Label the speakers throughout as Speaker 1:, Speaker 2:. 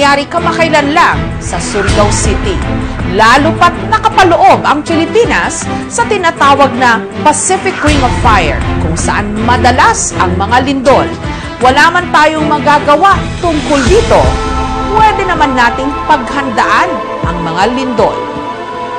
Speaker 1: nangyari kamakailan lang sa Surigao City. Lalo pat nakapaloob ang Pilipinas sa tinatawag na Pacific Ring of Fire, kung saan madalas ang mga lindol. Wala man tayong magagawa tungkol dito, pwede naman nating paghandaan ang mga lindol.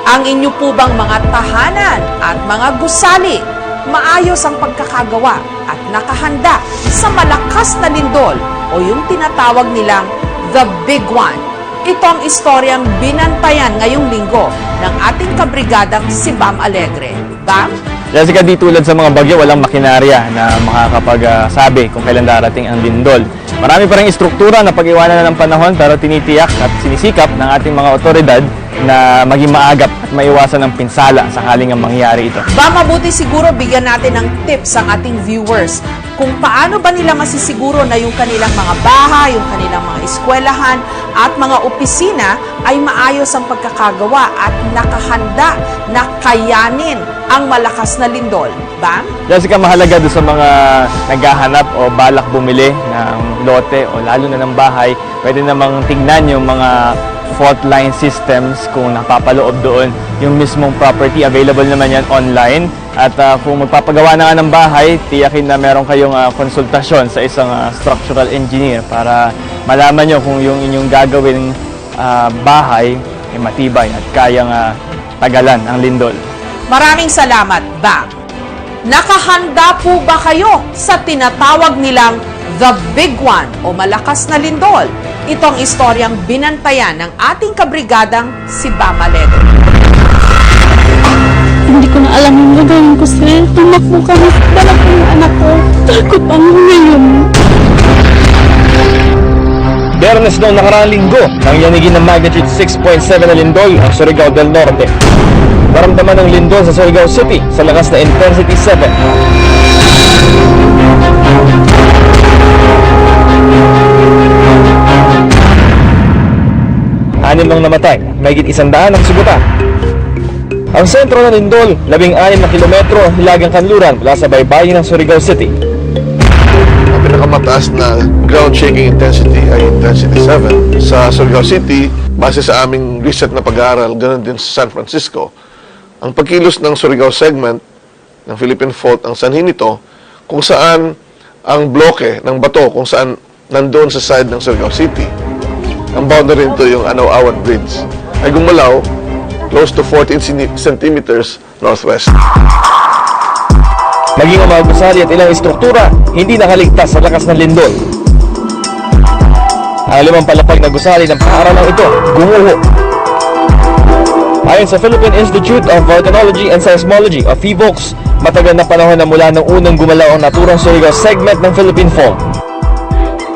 Speaker 1: Ang inyo po bang mga tahanan at mga gusali, maayos ang pagkakagawa at nakahanda sa malakas na lindol o yung tinatawag nilang The Big One? Ito ang istoryang binantayan ngayong linggo ng ating kabrigadang si Bam Alegre. Bam?
Speaker 2: Jessica, di tulad sa mga bagyo, walang makinarya na makakapagsabi kung kailan darating ang lindol. Marami pa rin istruktura na pag-iwanan na ng panahon, pero tinitiyak at sinisikap ng ating mga otoridad na maging maagap at maiwasan ng pinsala sakaling ang mangyayari ito.
Speaker 1: Ba, mabuti siguro bigyan natin ng tips ang ating viewers kung paano ba nila masisiguro na yung kanilang mga bahay, yung kanilang mga eskwelahan at mga opisina ay maayos ang pagkakagawa at nakahanda na kayanin ang malakas na lindol. Bam?
Speaker 2: Jessica, mahalaga doon sa mga naghahanap o balak bumili ng lote o lalo na ng bahay, pwede namang tignan yung mga fault line systems kung napapaloob doon yung mismong property. Available naman yan online. At kung magpapagawa na nga ng bahay, tiyakin na meron kayong konsultasyon sa isang structural engineer para malaman nyo kung yung inyong gagawin bahay ay matibay at kayang tagalan ang lindol.
Speaker 1: Maraming salamat, Bam. Nakahanda po ba kayo sa tinatawag nilang The Big One o malakas na lindol? Itong istoryang binantayan ng ating kabrigadang si Bam Alegre.
Speaker 3: Hindi ko na alam yung gagawin ko, sir. Tumakbo kami sa dala ko ng anak ko. Takot ako ngayon.
Speaker 2: Biyernes noong nakaraang linggo, nangyanigin ng magnitude 6.7 na lindol ang Surigao del Norte. Naramdaman ng lindol sa Surigao City sa lakas na intensity 7. Anim nang namatay, mahigit 100 ang subutan. Ang sentro ng lindol, 16 na kilometro ang hilagang kanluran mula sa baybayin ng Surigao City.
Speaker 4: Ang pinakamataas na ground shaking intensity ay intensity 7 sa Surigao City. Base sa aming recent na pag-aaral, ganoon din sa San Francisco. Ang pagkilos ng Surigao segment ng Philippine Fault ang sanhin nito kung saan ang bloke ng bato kung saan nandoon sa side ng Surigao City. Ang boundary nito yung Anaw-Awat Bridge ay gumalaw close to 14 centimeters northwest.
Speaker 2: Maging ang mga gusali at ilang istruktura, hindi nakaligtas sa lakas ng lindol. Ang 5 palapag na gusali ng paaralang ito, gumuho. Ayon sa Philippine Institute of Volcanology and Seismology o PHIVOLCS, matagal na panahon na mula nung unang gumalaw ang naturang Surigao segment ng Philippine Fault.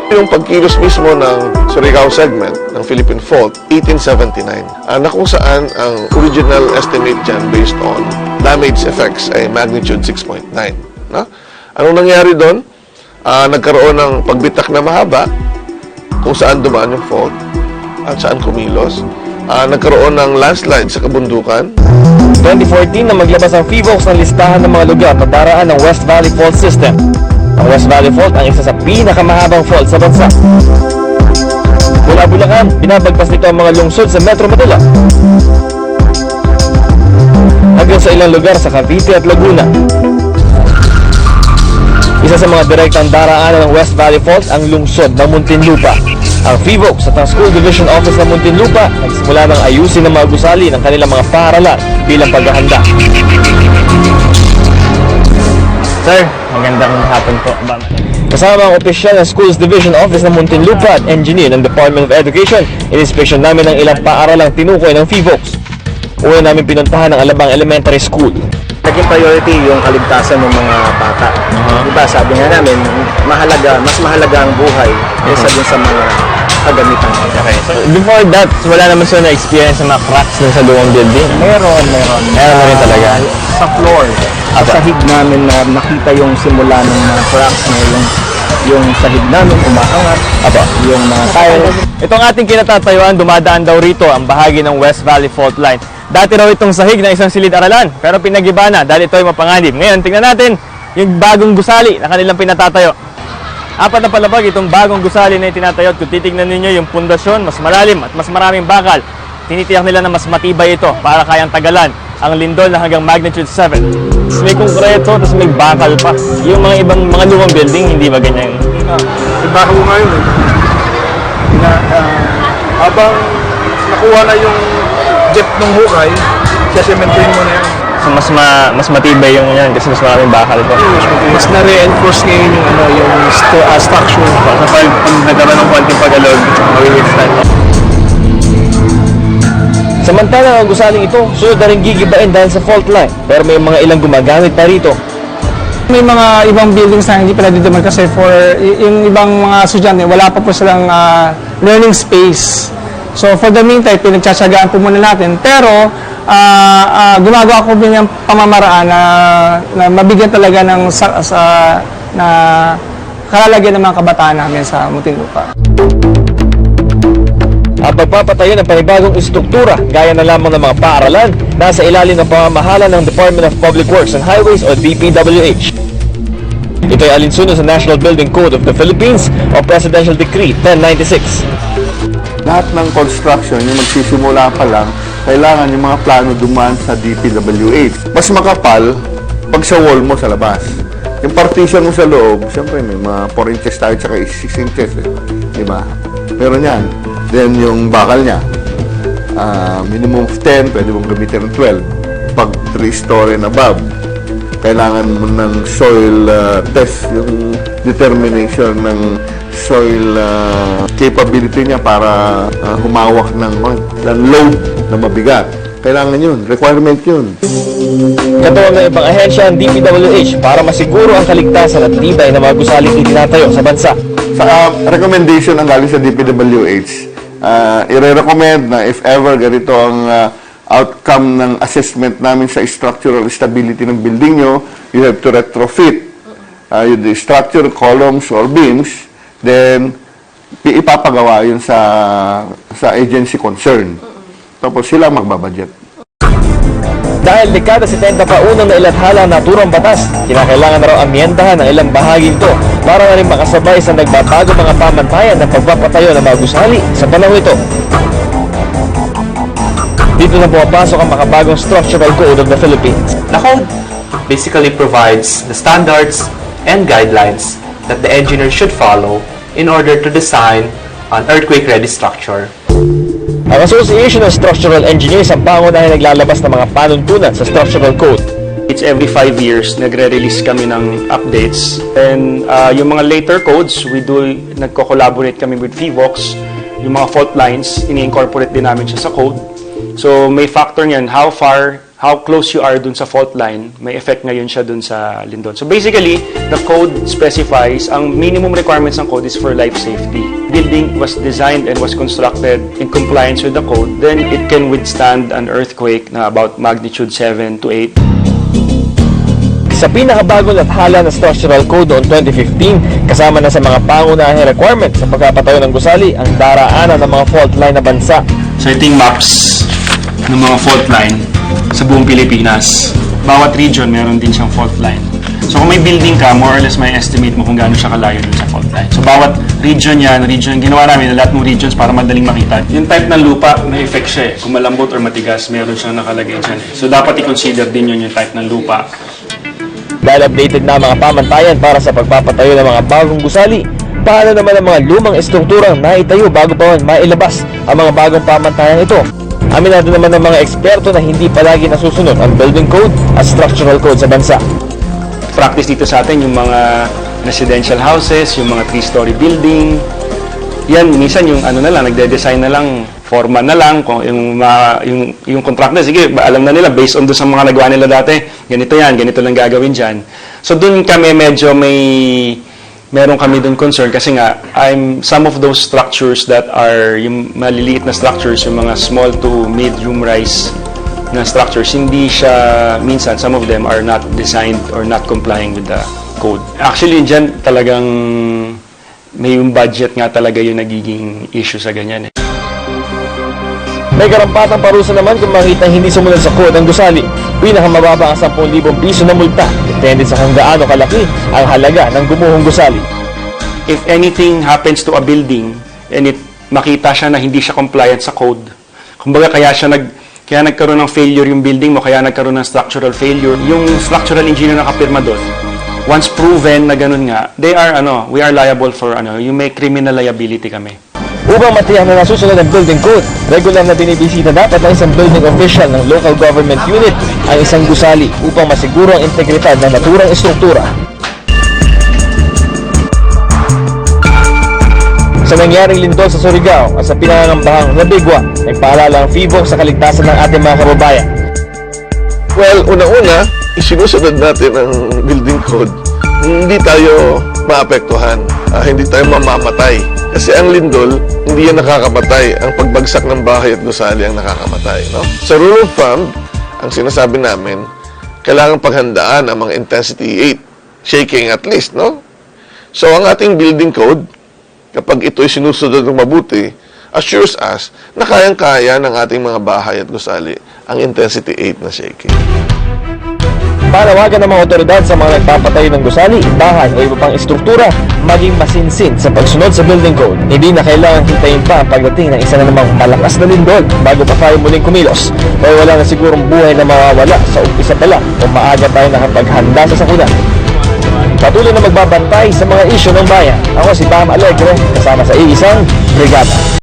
Speaker 4: Yung pagkilos mismo ng Surigao segment ng Philippine Fault, 1879, na kung saan ang original estimate dyan based on damage effects ay magnitude 6.9. No? Anong nangyari doon? Nagkaroon ng pagbitak na mahaba kung saan dumaan yung fault at saan kumilos. Nagkaroon ng landslide sa kabundukan.
Speaker 2: 2014 na maglabas ang PHIVOLCS ng listahan ng mga lugar na daraan ng West Valley Fault System. Ang West Valley Fault ang isa sa pinakamahabang fault sa bansa. Mula Bulacan, binabagpas nito ang mga lungsod sa Metro Manila. Hanggang sa ilang lugar sa Cavite at Laguna. Isa sa mga direktang daraanan ng West Valley Fault ang lungsod ng Muntinlupa. Ang PHIVOLCS at ang School Division Office ng Muntinlupa nagsimula ng ayusin ng mga gusali ng kanilang mga paaralan bilang paghahanda. Sir, magandang hapon po. Kasama ang opisyal ng Schools Division Office ng Muntinlupa at engineer ng Department of Education, in-inspection namin ang ilang paaralang tinukoy ng PHIVOLCS. Una namin pinuntahan ang Alabang Elementary School.
Speaker 5: Naging priority yung kaligtasan ng mga bata. Diba, sabi nga namin, mas mahalaga ang buhay kaysa din sa mga kagamitan.
Speaker 2: Okay. So, before that, wala naman sila na-experience ng mga cracks sa luwang building?
Speaker 5: Meron.
Speaker 2: Meron na rin talaga.
Speaker 5: Sa floor, sa sahig namin na nakita yung simula ng mga cracks na yung sahig namin umaangat, yung mga tile.
Speaker 2: Itong ating kinatatayuan, dumadaan daw rito ang bahagi ng West Valley Fault Line. Dati raw itong sahig ng isang silid-aralan, pero pinag-iba na dahil ito ay mapanganib. Ngayon, tingnan natin yung bagong gusali na kanilang pinatatayo. Apat na palapag itong bagong gusali na itinatayo at kung titignan ninyo yung pundasyon, mas malalim at mas maraming bakal. Tinitiyak nila na mas matibay ito para kayang tagalan ang lindol na hanggang magnitude 7. Tapos may konkreto, tapos may bakal pa. Yung mga ibang mga lumang building, hindi ba ganyan?
Speaker 6: Iba ko ngayon eh. Habang nakuha na yung jet ng hukay, siya-cementoin mo na yan.
Speaker 2: So mas matibay yung yan kasi mas maraming bakal pa.
Speaker 6: Mas na-reinforce ngayon yung, yung structure.
Speaker 2: Kapag nagkaroon ng konting pagalog, mawili-withstand. Samantala ang gusaling ito, sunod na rin gigibain dahil sa fault line. Pero may mga ilang gumagamit pa rito.
Speaker 7: May mga ibang buildings na hindi pala didiman kasi for yung ibang mga estudyante, wala pa po silang learning space. So for the meantime, pinagtsatsagaan po muna natin. Pero gumagawa ko din yung pamamaraan na mabigyan talaga ng na kalalagyan ng mga kabataan namin sa Muntinlupa.
Speaker 2: Ang pagpapatayo ng panibagong istruktura, gaya na lamang ng mga paaralan, nasa ilalim ng pamamahala ng Department of Public Works and Highways o DPWH. Ito ay alinsunod sa National Building Code of the Philippines o Presidential Decree 1096.
Speaker 8: Lahat ng construction, yung magsisimula pa lang, kailangan yung mga plano dumaan sa DPWH. Mas makapal pag sa wall mo sa labas. Yung partition mo sa loob, siyempre may mga 4 inches tayo tsaka 6 inches. Diba? Pero yan. Then yung bakal niya, minimum of 10, pwede mong gamitin ng 12. Pag 3-story and above, kailangan mo ng soil test, yung determination ng soil capability niya para humawak ng load na mabigat. Kailangan yun, requirement yun.
Speaker 2: Katuwang ng ibang ahensya ang DPWH para masiguro ang kaligtasan at tibay na mga gusaling itinatayo sa bansa.
Speaker 8: Sa recommendation ang galing sa DPWH, i-recommend na if ever ganito ang outcome ng assessment namin sa structural stability ng building nyo, you have to retrofit the structure, columns, or beams, then ipapagawa yun sa agency concern. Tapos sila magbabudget.
Speaker 2: Dahil dekada 70 pa unang nailathala ang naturang batas, kinakailangan na raw amyendahan ang ilang bahagi nito para na rin makasabay sa nagbabago mga pamantayan ng pagpapatayo ng mga gusali sa panahon ito. Dito na pumapasok ang makabagong Structural Code of the Philippines.
Speaker 9: The code basically provides the standards and guidelines that the engineer should follow in order to design an earthquake-ready structure.
Speaker 2: Ang Association of Structural Engineers ang pangunahing naglalabas ng mga panuntunan sa Structural Code.
Speaker 6: It's every 5 years, nagre-release kami ng updates. And yung mga later codes, nagko-collaborate kami with PHIVOX. Yung mga fault lines, ini-incorporate din namin siya sa code. So may factor niyan, how close you are dun sa fault line, may effect ngayon siya dun sa lindol. So basically, the code specifies, ang minimum requirements ng code is for life safety. Building was designed and was constructed in compliance with the code, then it can withstand an earthquake na about magnitude 7 to 8.
Speaker 2: Sa pinakabagong lathala ng Structural Code noong 2015, kasama na sa mga pangunahing requirements sa pagpapatayo ng gusali ang daraanan ng mga fault line na bansa.
Speaker 6: So ito yung maps ng mga fault line sa buong Pilipinas. Bawat region meron din siyang fault line. So kung may building ka, more or less may estimate mo kung gaano siya kalayo dun sa fault line. So bawat region ginawa namin na lahat ng regions para madaling makita. Yung type ng lupa, may effect siya eh. Kung malambot or matigas, meron siyang nakalagay dyan. So dapat i-consider din yun yung type ng lupa.
Speaker 2: Dahil updated na ang mga pamantayan para sa pagpapatayo ng mga bagong gusali, paano naman ang mga lumang estrukturang naitayo bago pa man mailabas ang mga bagong pamantayan ito? Aminado naman ng mga eksperto na hindi palagi nasusunod ang building code at structural code sa bansa.
Speaker 6: Practice dito sa atin yung mga residential houses, yung mga 3-story building. Yan, minsan yung nagde-design na lang, foreman na lang, kung yung contractor, sige, alam na nila, based on doon sa mga nagawa nila dati, ganito yan, ganito lang gagawin dyan. So doon kami medyo meron kami doon concern kasi nga, some of those structures that are, yung maliliit na structures, yung mga small to medium rise na structures, hindi siya, minsan, some of them are not designed or not complying with the code. Actually, dyan talagang may yung budget nga talaga yung nagiging issue sa ganyan eh.
Speaker 2: May karampatang parusa naman kung makita hindi sumunod sa code ang gusali. Pinakamababa ang 10,000 piso na multa. Depende sa kung gaano kalaki ang halaga ng gumuhong gusali.
Speaker 6: if anything happens to a building and makita siya na hindi siya compliant sa code, kumbaga kaya nagkaroon ng failure yung building mo, kaya nagkaroon ng structural failure, yung structural engineer na nakapirma doon, once proven na ganun nga, we are liable for yung may criminal liability kami.
Speaker 2: Upang matiyak na nasusunod ang building code, regular na binibisita dapat ng isang building official ng local government unit ang isang gusali upang masiguro ang integridad ng naturang estruktura. Sa nangyaring lindol sa Surigao at sa pinangangambahang Nabigwa, nagpaalala ang FIVOC sa kaligtasan ng ating mga kababayan.
Speaker 4: Well, unang-una, isinusunod natin ang building code. Hindi tayo maapektuhan, hindi tayo mamamatay. Kasi ang lindol, hindi yan nakakamatay. Ang pagbagsak ng bahay at gusali ang nakakamatay. No? Sa rule of thumb, ang sinasabi namin, kailangan paghandaan ang mga intensity 8, shaking at least. No? So ang ating building code, kapag ito'y sinusunod ng mabuti, assures us na kayang-kaya ng ating mga bahay at gusali ang intensity 8 na shaking.
Speaker 2: Panawagan ng mga otoridad sa mga nagpapatayo ng gusali, bahay o iba pang estruktura maging masinsin sa pagsunod sa building code. Hindi na kailangan hintayin pa ang pagdating ng isa na namang malakas na lindol bago pa tayo muling kumilos. O wala na sigurong buhay na mawawala sa umpisa pa lang o maaga tayo nakapaghanda sa sakuna. Patuloy na magbabantay sa mga isyu ng bayan. Ako si Bam Alegre, kasama sa iisang brigada.